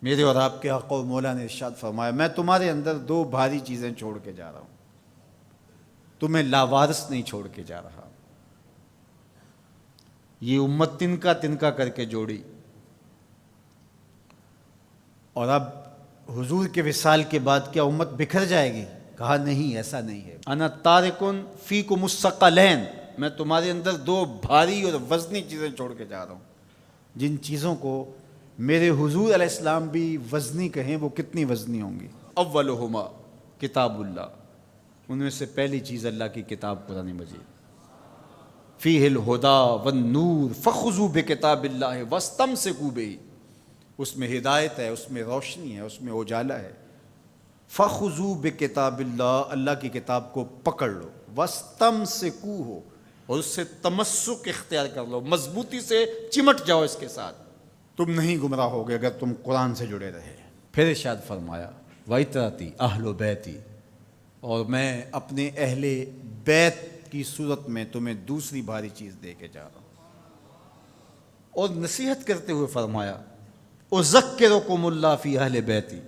میرے اور آپ کے آقا و مولا نے ارشاد فرمایا، میں تمہارے اندر دو بھاری چیزیں چھوڑ کے جا رہا ہوں، تمہیں لاوارث نہیں چھوڑ کے جا رہا۔ یہ امت تنکا کر کے جوڑی، اور اب حضور کے وصال کے بعد کیا امت بکھر جائے گی؟ کہا نہیں، ایسا نہیں ہے۔ انا تارکن فیکم الثقلین، میں تمہارے اندر دو بھاری اور وزنی چیزیں چھوڑ کے جا رہا ہوں، جن چیزوں کو میرے حضور علیہ السلام بھی وزنی کہیں، وہ کتنی وزنی ہوں گی؟ اولہما کتاب اللہ، ان میں سے پہلی چیز اللہ کی کتاب قرآن مجید، فیہ الہدی والنور فخذوا بکتاب اللہ واستمسکوا بہ، اس میں ہدایت ہے، اس میں روشنی ہے، اس میں اجالا ہے۔ فخذوا بکتاب اللہ، اللہ کی کتاب کو پکڑ لو، واستمسکوا ہو، اور اس سے تمسک اختیار کر لو، مضبوطی سے چمٹ جاؤ اس کے ساتھ، تم نہیں گمراہ ہوگے اگر تم قرآن سے جڑے رہے۔ پھر ارشاد فرمایا وَإِتْرَتِي أَهْلُ بَيْتِي، اور میں اپنے اہل بیت کی صورت میں تمہیں دوسری بھاری چیز دے کے جا رہا ہوں، اور نصیحت کرتے ہوئے فرمایا اذکرکم اللہ فی اہل بیتی،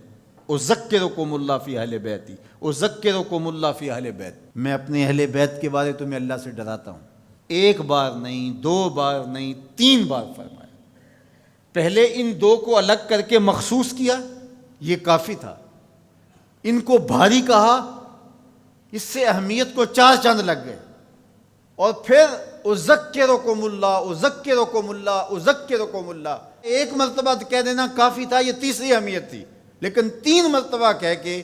اذکرکم اللہ فی اہل بیتی، اذکرکم اللہ فی اہل بیت، میں اپنے اہل بیت کے بارے تمہیں اللہ سے ڈراتا ہوں۔ ایک بار نہیں، دو بار نہیں، 3 بار فرمایا۔ پہلے ان دو کو الگ کر کے مخصوص کیا، یہ کافی تھا، ان کو بھاری کہا، اس سے اہمیت کو 4 چاند لگ گئے، اور پھر اذکرکم اللہ، اذکرکم اللہ، اذکرکم اللہ، ایک مرتبہ کہہ دینا کافی تھا، یہ تیسری اہمیت تھی، لیکن 3 مرتبہ کہہ کے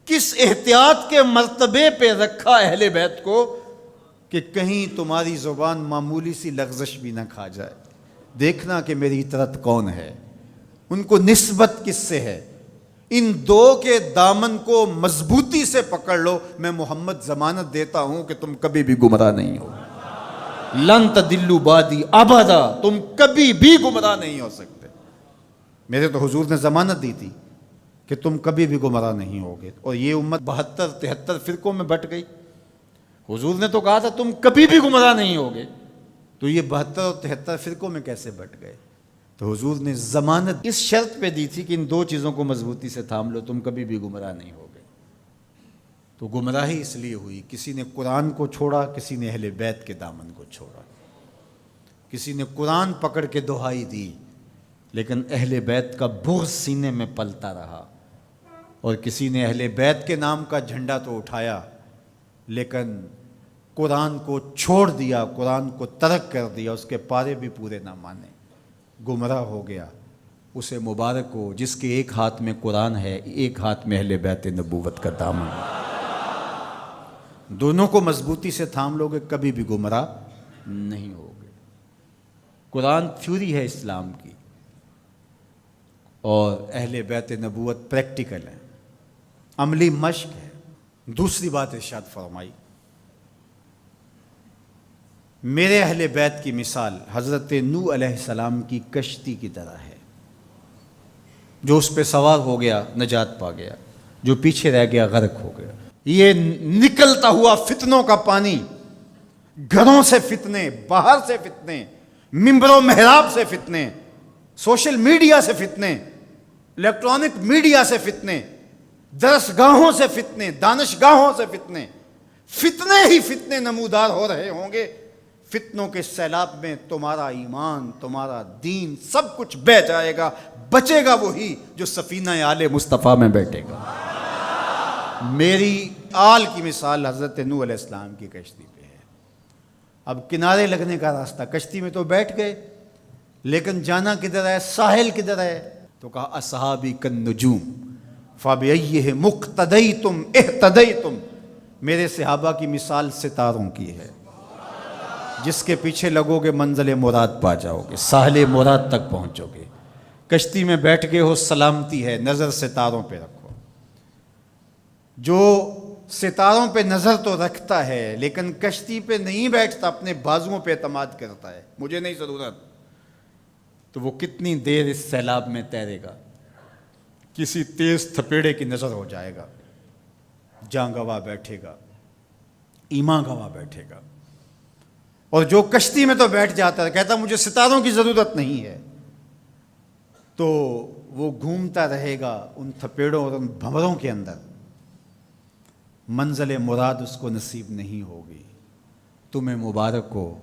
کس احتیاط کے مرتبے پہ رکھا اہل بیت کو کہ کہیں تمہاری زبان معمولی سی لغزش بھی نہ کھا جائے، دیکھنا کہ میری اطرت کون ہے، ان کو نسبت کس سے ہے، ان دو کے دامن کو مضبوطی سے پکڑ لو، میں محمد ضمانت دیتا ہوں کہ تم کبھی بھی گمراہ نہیں ہو، لن تضلوا بعدی ابدا، تم کبھی بھی گمراہ نہیں ہو سکتے۔ میرے تو حضور نے ضمانت دی تھی کہ تم کبھی بھی گمراہ نہیں ہوگے، اور یہ امت 72-73 فرقوں میں بٹ گئی۔ حضور نے تو کہا تھا تم کبھی بھی گمراہ نہیں ہوگے، تو یہ 72 اور 73 فرقوں میں کیسے بٹ گئے؟ تو حضور نے ضمانت اس شرط پہ دی تھی کہ ان 2 چیزوں کو مضبوطی سے تھام لو، تم کبھی بھی گمراہ نہیں ہوگے۔ تو گمراہی اس لیے ہوئی، کسی نے قرآن کو چھوڑا، کسی نے اہل بیت کے دامن کو چھوڑا، کسی نے قرآن پکڑ کے دہائی دی لیکن اہل بیت کا بغض سینے میں پلتا رہا، اور کسی نے اہل بیت کے نام کا جھنڈا تو اٹھایا لیکن قرآن کو چھوڑ دیا، قرآن کو ترک کر دیا، اس کے پارے بھی پورے نہ مانے، گمراہ ہو گیا۔ اسے مبارک ہو جس کے ایک ہاتھ میں قرآن ہے، ایک ہاتھ میں اہل بیت نبوت کا دامن ہے۔ دونوں کو مضبوطی سے تھام لوگے، کبھی بھی گمراہ نہیں ہوگے۔ قرآن تھیوری ہے اسلام کی، اور اہل بیت نبوت پریکٹیکل ہے، عملی مشق ہے۔ دوسری بات ارشاد فرمائی، میرے اہل بیت کی مثال حضرت نوح علیہ السلام کی کشتی کی طرح ہے، جو اس پہ سوار ہو گیا نجات پا گیا، جو پیچھے رہ گیا غرق ہو گیا۔ یہ نکلتا ہوا فتنوں کا پانی، گھروں سے فتنے، باہر سے فتنے، ممبر و محراب سے فتنے، سوشل میڈیا سے فتنے، الیکٹرانک میڈیا سے فتنے، درسگاہوں سے فتنے، دانشگاہوں سے فتنے، فتنے ہی فتنے نمودار ہو رہے ہوں گے۔ فتنوں کے سیلاب میں تمہارا ایمان، تمہارا دین، سب کچھ بہہ جائے گا، بچے گا وہی جو سفینہ آل مصطفیٰ میں بیٹھے گا۔ میری آل کی مثال حضرت نوح علیہ السلام کی کشتی پہ ہے۔ اب کنارے لگنے کا راستہ، کشتی میں تو بیٹھ گئے لیکن جانا کدھر ہے، ساحل کدھر ہے؟ تو کہا اصحابی کالنجوم فبأیہم اقتدیتم اہتدیتم، میرے صحابہ کی مثال ستاروں کی ہے، جس کے پیچھے لگو گے منزل مراد پا جاؤ گے، ساحل مراد تک پہنچو گے۔ کشتی میں بیٹھ گئے ہو، سلامتی ہے، نظر ستاروں پہ رکھو۔ جو ستاروں پہ نظر تو رکھتا ہے لیکن کشتی پہ نہیں بیٹھتا، اپنے بازوؤں پہ اعتماد کرتا ہے، مجھے نہیں ضرورت، تو وہ کتنی دیر اس سیلاب میں تیرے گا؟ کسی تیز تھپیڑے کی نظر ہو جائے گا، جاں گواہ بیٹھے گا، ایمان گواہ بیٹھے گا۔ اور جو کشتی میں تو بیٹھ جاتا ہے، کہتا مجھے ستاروں کی ضرورت نہیں ہے، تو وہ گھومتا رہے گا ان تھپیڑوں اور ان بھنوروں کے اندر، منزل مراد اس کو نصیب نہیں ہوگی۔ تمہیں مبارک ہو،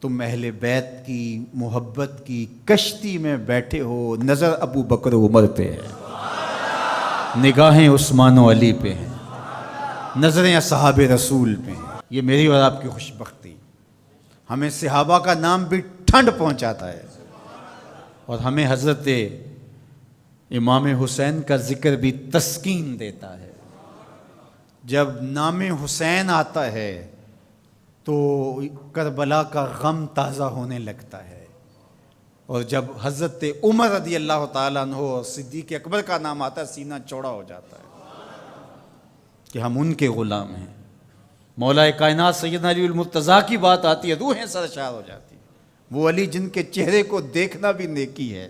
تم اہل بیت کی محبت کی کشتی میں بیٹھے ہو، نظر ابو بکر و عمر پہ ہے، نگاہیں عثمان و علی پہ ہیں، نظریں اصحاب رسول پہ ہیں۔ یہ میری اور آپ کی خوش بختی، ہمیں صحابہ کا نام بھی ٹھنڈ پہنچاتا ہے، اور ہمیں حضرت امام حسین کا ذکر بھی تسکین دیتا ہے۔ جب نام حسین آتا ہے تو کربلا کا غم تازہ ہونے لگتا ہے، اور جب حضرت عمر رضی اللہ تعالیٰ عنہ اور صدیق اکبر کا نام آتا ہے سینہ چوڑا ہو جاتا ہے کہ ہم ان کے غلام ہیں۔ مولا کائنات سیدنا علی المرتضیٰ کی بات آتی ہے، روحیں سرشار ہو جاتی ہیں۔ وہ علی جن کے چہرے کو دیکھنا بھی نیکی ہے،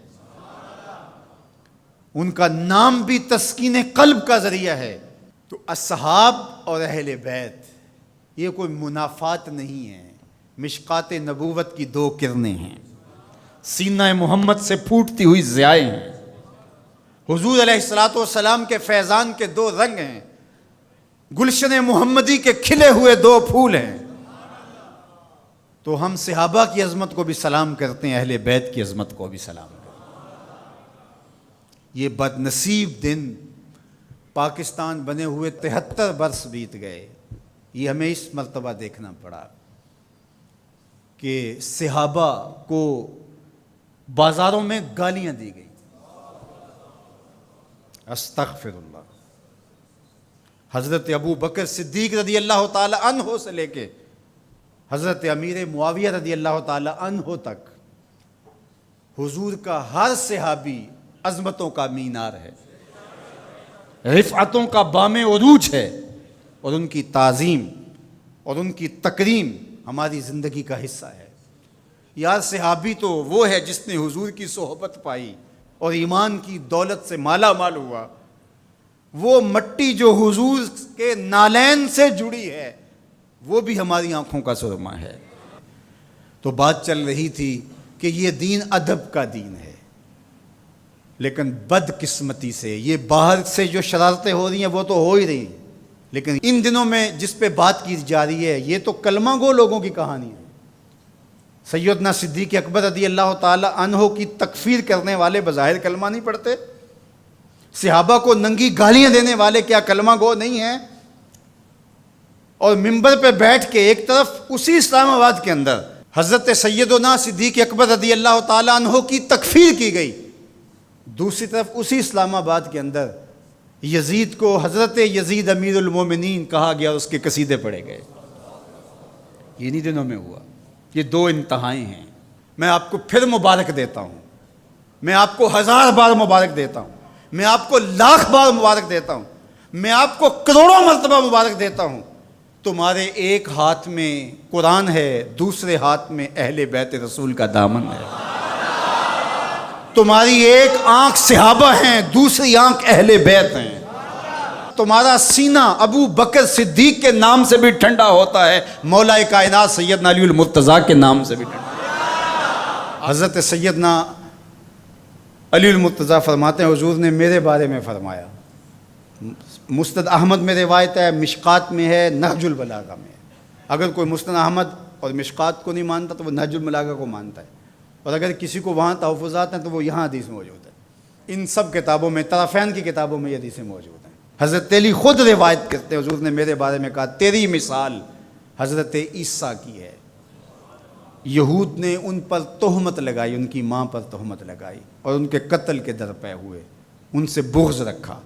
ان کا نام بھی تسکین قلب کا ذریعہ ہے۔ تو اصحاب اور اہل بیت یہ کوئی منافات نہیں ہے، مشکات نبوت کی دو کرنیں ہیں، سینہ محمد سے پھوٹتی ہوئی ضیائیں ہیں، حضور علیہ الصلوۃ والسلام کے فیضان کے دو رنگ ہیں، گلشن محمدی کے کھلے ہوئے دو پھول ہیں۔ تو ہم صحابہ کی عظمت کو بھی سلام کرتے ہیں، اہل بیت کی عظمت کو بھی سلام کرتے ہیں۔ یہ بد نصیب دن پاکستان بنے ہوئے 73 برس بیت گئے، یہ ہمیں اس مرتبہ دیکھنا پڑا کہ صحابہ کو بازاروں میں گالیاں دی گئی، استغفر اللہ۔ حضرت ابو بکر صدیق رضی اللہ تعالی عنہ سے لے کے حضرت امیر معاویہ رضی اللہ تعالی عنہ تک حضور کا ہر صحابی عظمتوں کا مینار ہے، رفعتوں کا بام عروج ہے، اور ان کی تعظیم اور ان کی تکریم ہماری زندگی کا حصہ ہے۔ یار صحابی تو وہ ہے جس نے حضور کی صحبت پائی اور ایمان کی دولت سے مالا مال ہوا، وہ مٹی جو حضور کے نالین سے جڑی ہے وہ بھی ہماری آنکھوں کا سرما ہے۔ تو بات چل رہی تھی کہ یہ دین ادب کا دین ہے، لیکن بدقسمتی سے یہ باہر سے جو شرارتیں ہو رہی ہیں وہ تو ہو ہی رہی ہیں، لیکن ان دنوں میں جس پہ بات کی جا رہی ہے یہ تو کلمہ گو لوگوں کی کہانی ہے۔ سیدنا صدیق اکبر رضی اللہ تعالی عنہ کی تکفیر کرنے والے بظاہر کلمہ نہیں پڑھتے، صحابہ کو ننگی گالیاں دینے والے کیا کلمہ گو نہیں ہیں؟ اور منبر پہ بیٹھ کے ایک طرف اسی اسلام آباد کے اندر حضرت سیدنا صدیق اکبر رضی اللہ تعالی عنہ کی تکفیر کی گئی، دوسری طرف اسی اسلام آباد کے اندر یزید کو حضرت یزید امیر المومنین کہا گیا، اس کے قصیدے پڑھے گئے۔ یہ انہی دنوں میں ہوا۔ یہ دو انتہائیں ہیں۔ میں آپ کو پھر مبارک دیتا ہوں، میں آپ کو 1000 بار مبارک دیتا ہوں، میں آپ کو 1,00,000 بار مبارک دیتا ہوں، میں آپ کو کروڑوں مرتبہ مبارک دیتا ہوں۔ تمہارے ایک ہاتھ میں قرآن ہے، دوسرے ہاتھ میں اہل بیت رسول کا دامن ہے۔ تمہاری ایک آنکھ صحابہ ہیں، دوسری آنکھ اہل بیت ہیں۔ تمہارا سینہ ابو بکر صدیق کے نام سے بھی ٹھنڈا ہوتا ہے، مولا کائنات سیدنا علی المرتضیٰ کے نام سے بھی ٹھنڈا۔ حضرت سیدنا علی المرتضیٰ فرماتے ہیں حضور نے میرے بارے میں فرمایا، مسند احمد میں روایت ہے، مشکات میں ہے، نہج البلاغہ میں ہے۔ اگر کوئی مسند احمد اور مشکات کو نہیں مانتا تو وہ نہج البلاغہ کو مانتا ہے، اور اگر کسی کو وہاں تحفظات ہیں تو وہ یہاں حدیث موجود ہے۔ ان سب کتابوں میں، طرفین کی کتابوں میں یہ حدیثیں موجود ہیں۔ حضرت علی خود روایت کرتے ہیں، حضور نے میرے بارے میں کہا تیری مثال حضرت عیسیٰ کی ہے۔ یہود نے ان پر تہمت لگائی، ان کی ماں پر تہمت لگائی اور ان کے قتل کے درپے ہوئے، ان سے بغض رکھا،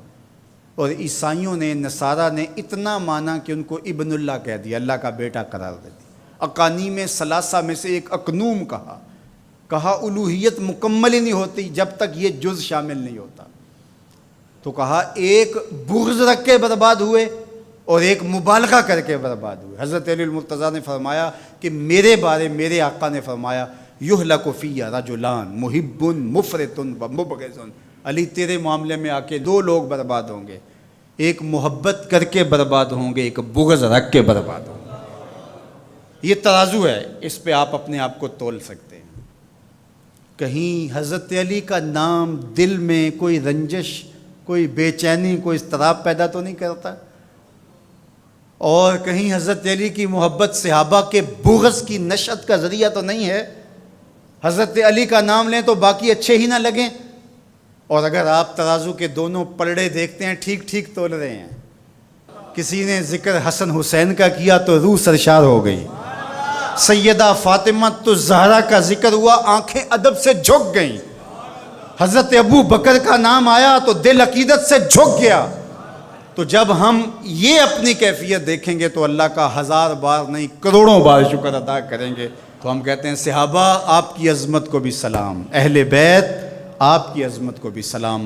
اور عیسائیوں نے، نصارہ نے اتنا مانا کہ ان کو ابن اللہ کہہ دیا، اللہ کا بیٹا قرار دے دیا۔ اقانیم ثلاثہ میں سے ایک اقنوم کہا الوہیت مکمل ہی نہیں ہوتی جب تک یہ جز شامل نہیں ہوتا۔ تو کہا ایک بغض رکھ کے برباد ہوئے اور ایک مبالغہ کر کے برباد ہوئے۔ حضرت علی المرتضیٰ نے فرمایا کہ میرے بارے میرے آقا نے فرمایا یہلک فی رجلان محب مفرط و مبغض۔ علی تیرے معاملے میں آ کے 2 لوگ برباد ہوں گے، ایک محبت کر کے برباد ہوں گے، ایک بغض رکھ کے برباد ہوں گے۔ یہ ترازو ہے، اس پہ آپ اپنے آپ کو تول سکتے ہیں۔ کہیں حضرت علی کا نام دل میں کوئی رنجش، کوئی بے چینی، کوئی اضطراب پیدا تو نہیں کرتا؟ اور کہیں حضرت علی کی محبت صحابہ کے بغض کی نشأت کا ذریعہ تو نہیں ہے؟ حضرت علی کا نام لیں تو باقی اچھے ہی نہ لگیں؟ اور اگر آپ ترازو کے دونوں پلڑے دیکھتے ہیں ٹھیک ٹھیک تول رہے ہیں، کسی نے ذکر حسن حسین کا کیا تو روح سرشار ہو گئی، سیدہ فاطمہ الزہرا کا ذکر ہوا آنکھیں ادب سے جھک گئیں، حضرت ابو بکر کا نام آیا تو دل عقیدت سے جھک گیا۔ تو جب ہم یہ اپنی کیفیت دیکھیں گے تو اللہ کا 1000 بار نہیں کروڑوں بار شکر ادا کریں گے۔ تو ہم کہتے ہیں صحابہ آپ کی عظمت کو بھی سلام، اہل بیت آپ کی عظمت کو بھی سلام۔